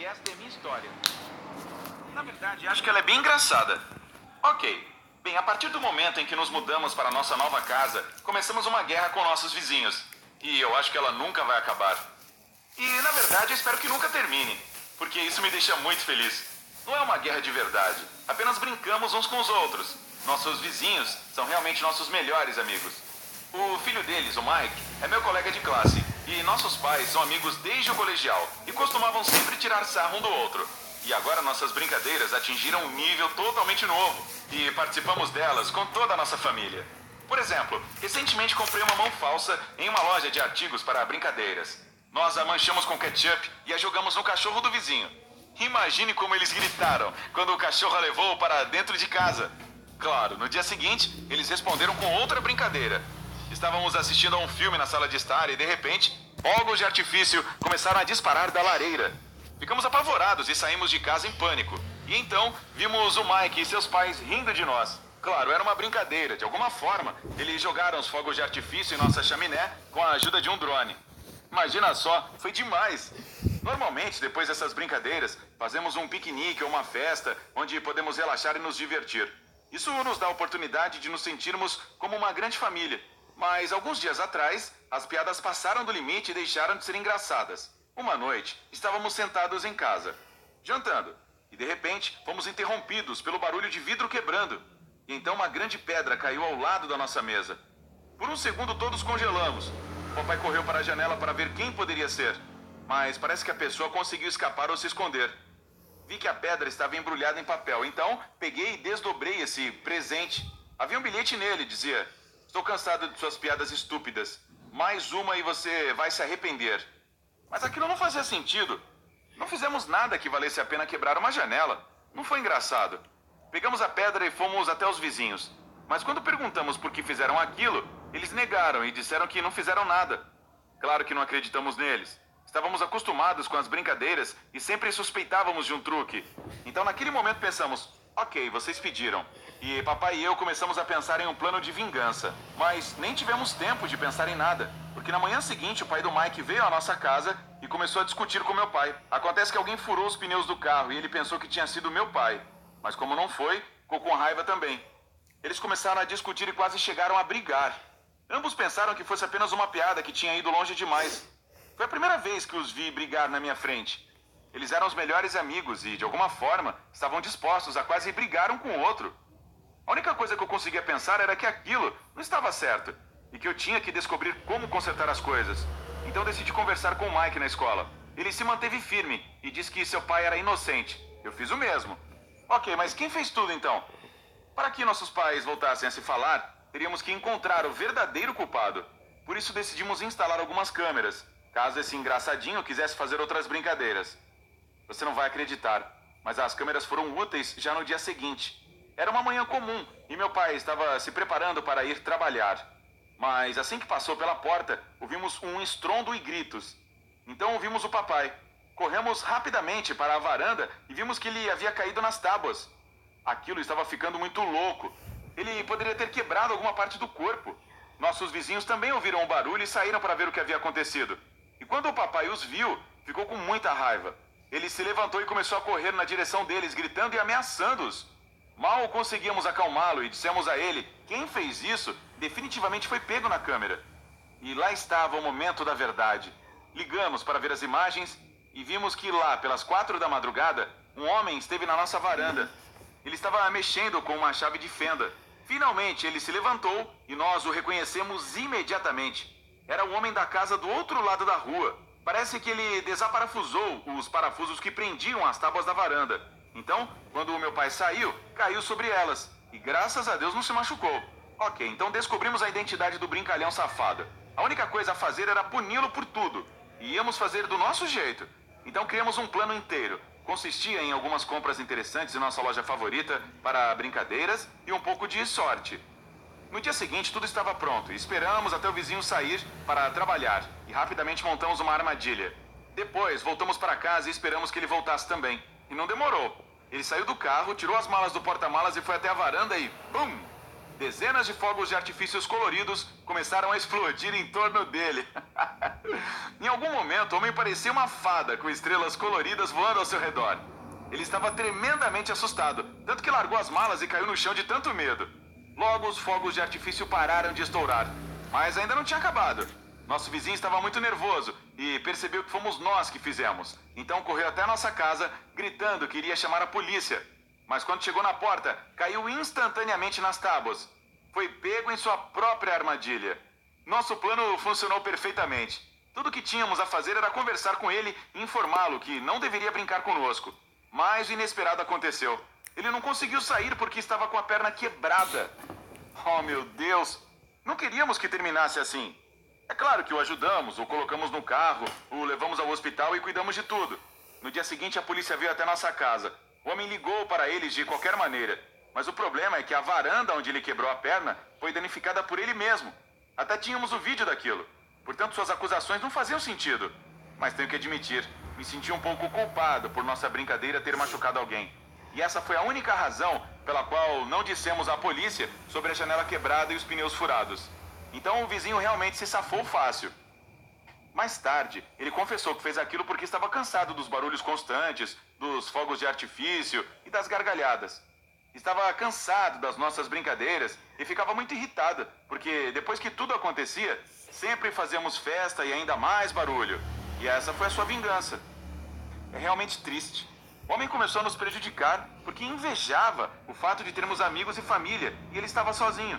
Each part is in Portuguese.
esta é minha história. Na verdade, acho que ela é bem engraçada. Ok. Bem, a partir do momento em que nos mudamos para a nossa nova casa, começamos uma guerra com nossos vizinhos. E eu acho que ela nunca vai acabar. E, na verdade, eu espero que nunca termine, porque isso me deixa muito feliz. Não é uma guerra de verdade, apenas brincamos uns com os outros. Nossos vizinhos são realmente nossos melhores amigos. O filho deles, o Mike, é meu colega de classe, e nossos pais são amigos desde o colegial, e costumavam sempre tirar sarro um do outro. E agora nossas brincadeiras atingiram um nível totalmente novo, e participamos delas com toda a nossa família. Por exemplo, recentemente comprei uma mão falsa em uma loja de artigos para brincadeiras. Nós a manchamos com ketchup e a jogamos no cachorro do vizinho. Imagine como eles gritaram quando o cachorro a levou para dentro de casa. Claro, no dia seguinte, eles responderam com outra brincadeira. Estávamos assistindo a um filme na sala de estar e, de repente, fogos de artifício começaram a disparar da lareira. Ficamos apavorados e saímos de casa em pânico. E então, vimos o Mike e seus pais rindo de nós. Claro, era uma brincadeira. De alguma forma, eles jogaram os fogos de artifício em nossa chaminé com a ajuda de um drone. Imagina só, foi demais. Normalmente, depois dessas brincadeiras, fazemos um piquenique ou uma festa onde podemos relaxar e nos divertir. Isso nos dá a oportunidade de nos sentirmos como uma grande família. Mas alguns dias atrás, as piadas passaram do limite e deixaram de ser engraçadas. Uma noite, estávamos sentados em casa, jantando, e de repente fomos interrompidos pelo barulho de vidro quebrando. E então uma grande pedra caiu ao lado da nossa mesa. Por um segundo todos congelamos. Papai correu para a janela para ver quem poderia ser, mas parece que a pessoa conseguiu escapar ou se esconder. Vi que a pedra estava embrulhada em papel, então peguei e desdobrei esse presente. Havia um bilhete nele, dizia: "Estou cansado de suas piadas estúpidas. Mais uma e você vai se arrepender." Mas aquilo não fazia sentido. Não fizemos nada que valesse a pena quebrar uma janela. Não foi engraçado. Pegamos a pedra e fomos até os vizinhos. Mas quando perguntamos por que fizeram aquilo, eles negaram e disseram que não fizeram nada. Claro que não acreditamos neles. Estávamos acostumados com as brincadeiras e sempre suspeitávamos de um truque. Então naquele momento pensamos: ok, vocês pediram. E papai e eu começamos a pensar em um plano de vingança. Mas nem tivemos tempo de pensar em nada, porque na manhã seguinte o pai do Mike veio à nossa casa e começou a discutir com meu pai. Acontece que alguém furou os pneus do carro e ele pensou que tinha sido meu pai. Mas como não foi, ficou com raiva também. Eles começaram a discutir e quase chegaram a brigar. Ambos pensaram que fosse apenas uma piada que tinha ido longe demais. Foi a primeira vez que os vi brigar na minha frente. Eles eram os melhores amigos e, de alguma forma, estavam dispostos a quase brigar um com o outro. A única coisa que eu conseguia pensar era que aquilo não estava certo e que eu tinha que descobrir como consertar as coisas. Então decidi conversar com o Mike na escola. Ele se manteve firme e disse que seu pai era inocente. Eu fiz o mesmo. Ok, mas quem fez tudo então? Para que nossos pais voltassem a se falar, teríamos que encontrar o verdadeiro culpado. Por isso decidimos instalar algumas câmeras, caso esse engraçadinho quisesse fazer outras brincadeiras. Você não vai acreditar, mas as câmeras foram úteis já no dia seguinte. Era uma manhã comum e meu pai estava se preparando para ir trabalhar. Mas assim que passou pela porta, ouvimos um estrondo e gritos. Então ouvimos o papai. Corremos rapidamente para a varanda e vimos que ele havia caído nas tábuas. Aquilo estava ficando muito louco. Ele poderia ter quebrado alguma parte do corpo. Nossos vizinhos também ouviram o barulho e saíram para ver o que havia acontecido. E quando o papai os viu, ficou com muita raiva. Ele se levantou e começou a correr na direção deles, gritando e ameaçando-os. Mal conseguíamos acalmá-lo e dissemos a ele: quem fez isso definitivamente foi pego na câmera. E lá estava o momento da verdade. Ligamos para ver as imagens e vimos que lá, pelas 4 da madrugada, um homem esteve na nossa varanda. Ele estava mexendo com uma chave de fenda. Finalmente ele se levantou e nós o reconhecemos imediatamente. Era o homem da casa do outro lado da rua. Parece que ele desaparafusou os parafusos que prendiam as tábuas da varanda. Então, quando o meu pai saiu, caiu sobre elas. E graças a Deus não se machucou. Ok, então descobrimos a identidade do brincalhão safado. A única coisa a fazer era puni-lo por tudo. E íamos fazer do nosso jeito. Então criamos um plano inteiro. Consistia em algumas compras interessantes em nossa loja favorita para brincadeiras e um pouco de sorte. No dia seguinte, tudo estava pronto e esperamos até o vizinho sair para trabalhar. E rapidamente montamos uma armadilha. Depois, voltamos para casa e esperamos que ele voltasse também. E não demorou. Ele saiu do carro, tirou as malas do porta-malas e foi até a varanda e... BUM! Dezenas de fogos de artifícios coloridos começaram a explodir em torno dele. Em algum momento, o homem parecia uma fada com estrelas coloridas voando ao seu redor. Ele estava tremendamente assustado, tanto que largou as malas e caiu no chão de tanto medo. Logo, os fogos de artifício pararam de estourar, mas ainda não tinha acabado. Nosso vizinho estava muito nervoso e percebeu que fomos nós que fizemos. Então correu até a nossa casa, gritando que iria chamar a polícia. Mas quando chegou na porta, caiu instantaneamente nas tábuas. Foi pego em sua própria armadilha. Nosso plano funcionou perfeitamente. Tudo o que tínhamos a fazer era conversar com ele e informá-lo que não deveria brincar conosco. Mas o inesperado aconteceu. Ele não conseguiu sair porque estava com a perna quebrada. Oh, meu Deus! Não queríamos que terminasse assim. É claro que o ajudamos, o colocamos no carro, o levamos ao hospital e cuidamos de tudo. No dia seguinte, a polícia veio até nossa casa. O homem ligou para eles de qualquer maneira. Mas o problema é que a varanda onde ele quebrou a perna foi danificada por ele mesmo. Até tínhamos o vídeo daquilo. Portanto, suas acusações não faziam sentido. Mas tenho que admitir, me senti um pouco culpado por nossa brincadeira ter machucado alguém. E essa foi a única razão pela qual não dissemos à polícia sobre a janela quebrada e os pneus furados. Então o vizinho realmente se safou fácil. Mais tarde, ele confessou que fez aquilo porque estava cansado dos barulhos constantes, dos fogos de artifício e das gargalhadas. Estava cansado das nossas brincadeiras e ficava muito irritado, porque depois que tudo acontecia, sempre fazíamos festa e ainda mais barulho. E essa foi a sua vingança. É realmente triste. O homem começou a nos prejudicar porque invejava o fato de termos amigos e família e ele estava sozinho.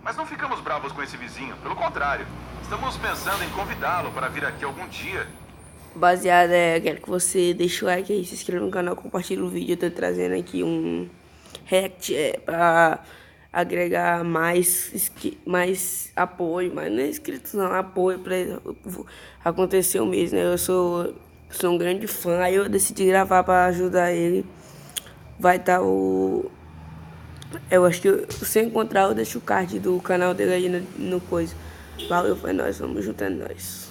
Mas não ficamos bravos com esse vizinho, pelo contrário. Estamos pensando em convidá-lo para vir aqui algum dia. Rapaziada, quero que você deixe o like aí, se inscreva no canal, compartilhe o vídeo. Eu tô trazendo aqui um react pra agregar mais apoio, mas não é inscritos não, apoio pra acontecer o mesmo, né? Eu sou um grande fã, aí eu decidi gravar pra ajudar ele. Vai estar o... Eu acho que se eu encontrar eu deixo o card do canal dele aí no coisa. Valeu, foi nóis, vamos junto, é nóis.